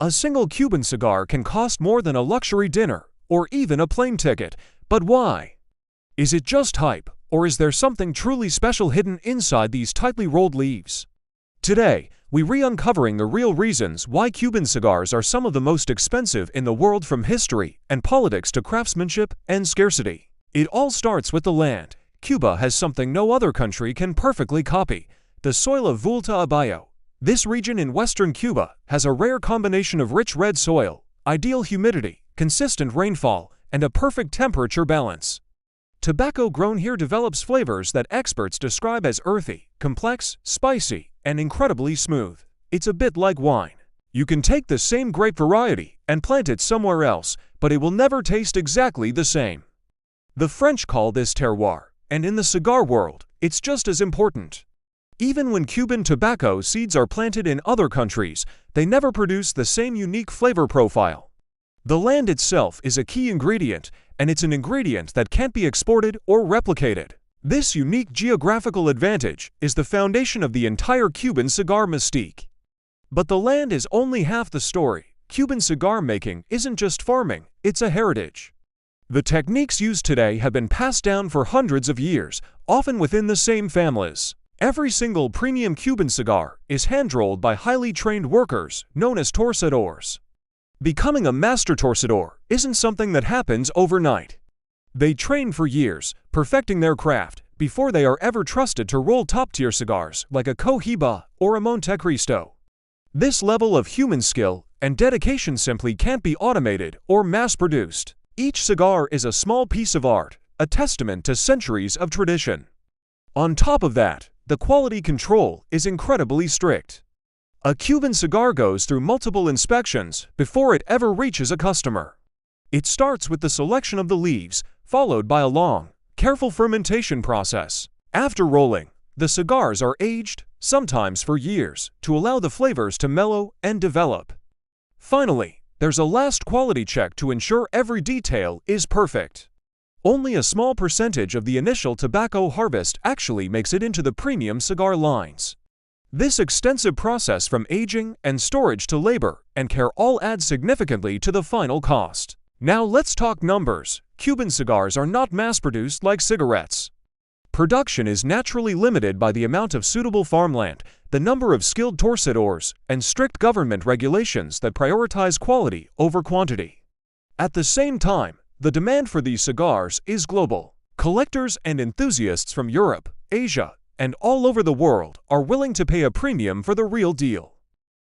A single Cuban cigar can cost more than a luxury dinner or even a plane ticket, but why? Is it just hype, or is there something truly special hidden inside these tightly rolled leaves? Today, we're uncovering the real reasons why Cuban cigars are some of the most expensive in the world, from history and politics to craftsmanship and scarcity. It all starts with the land. Cuba has something no other country can perfectly copy: the soil of Vuelta a Bayo. This region in western Cuba has a rare combination of rich red soil, ideal humidity, consistent rainfall, and a perfect temperature balance. Tobacco grown here develops flavors that experts describe as earthy, complex, spicy, and incredibly smooth. It's a bit like wine. You can take the same grape variety and plant it somewhere else, but it will never taste exactly the same. The French call this terroir, and in the cigar world, it's just as important. Even when Cuban tobacco seeds are planted in other countries, they never produce the same unique flavor profile. The land itself is a key ingredient, and it's an ingredient that can't be exported or replicated. This unique geographical advantage is the foundation of the entire Cuban cigar mystique. But the land is only half the story. Cuban cigar making isn't just farming, it's a heritage. The techniques used today have been passed down for hundreds of years, often within the same families. Every single premium Cuban cigar is hand-rolled by highly trained workers known as torcedores. Becoming a master torcedor isn't something that happens overnight. They train for years, perfecting their craft, before they are ever trusted to roll top-tier cigars like a Cohiba or a Montecristo. This level of human skill and dedication simply can't be automated or mass-produced. Each cigar is a small piece of art, a testament to centuries of tradition. On top of that, the quality control is incredibly strict. A Cuban cigar goes through multiple inspections before it ever reaches a customer. It starts with the selection of the leaves, followed by a long, careful fermentation process. After rolling, the cigars are aged, sometimes for years, to allow the flavors to mellow and develop. Finally, there's a last quality check to ensure every detail is perfect. Only a small percentage of the initial tobacco harvest actually makes it into the premium cigar lines. This extensive process, from aging and storage to labor and care, all adds significantly to the final cost. Now let's talk numbers. Cuban cigars are not mass-produced like cigarettes. Production is naturally limited by the amount of suitable farmland, the number of skilled torcedores, and strict government regulations that prioritize quality over quantity. At the same time, the demand for these cigars is global. Collectors and enthusiasts from Europe, Asia, and all over the world are willing to pay a premium for the real deal.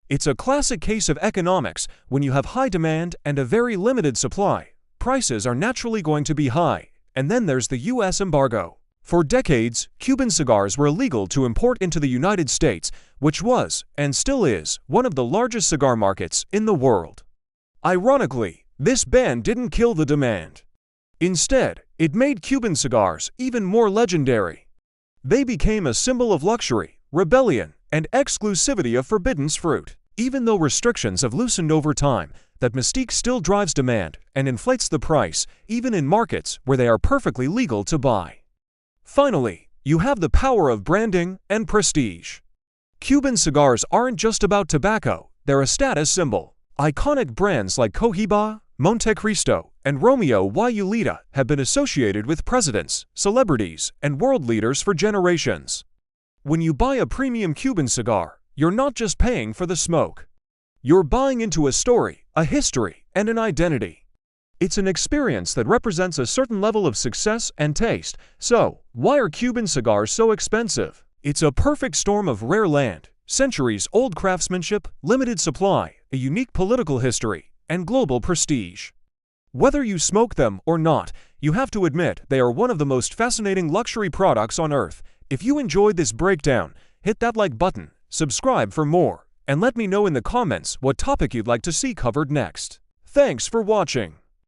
It's a classic case of economics. When you have high demand and a very limited supply, prices are naturally going to be high. And then there's the US embargo. For decades, Cuban cigars were illegal to import into the United States, which was, and still is, one of the largest cigar markets in the world. Ironically, this ban didn't kill the demand. Instead, it made Cuban cigars even more legendary. They became a symbol of luxury, rebellion, and exclusivity of forbidden fruit. Even though restrictions have loosened over time, that mystique still drives demand and inflates the price, even in markets where they are perfectly legal to buy. Finally, you have the power of branding and prestige. Cuban cigars aren't just about tobacco, they're a status symbol. Iconic brands like Cohiba, Montecristo, and Romeo y Julieta have been associated with presidents, celebrities, and world leaders for generations. When you buy a premium Cuban cigar, you're not just paying for the smoke. You're buying into a story, a history, and an identity. It's an experience that represents a certain level of success and taste. So, why are Cuban cigars so expensive? It's a perfect storm of rare land, centuries-old craftsmanship, limited supply, a unique political history, and global prestige. Whether you smoke them or not, you have to admit they are one of the most fascinating luxury products on earth. If you enjoyed this breakdown, hit that like button, subscribe for more, and let me know in the comments what topic you'd like to see covered next. Thanks for watching.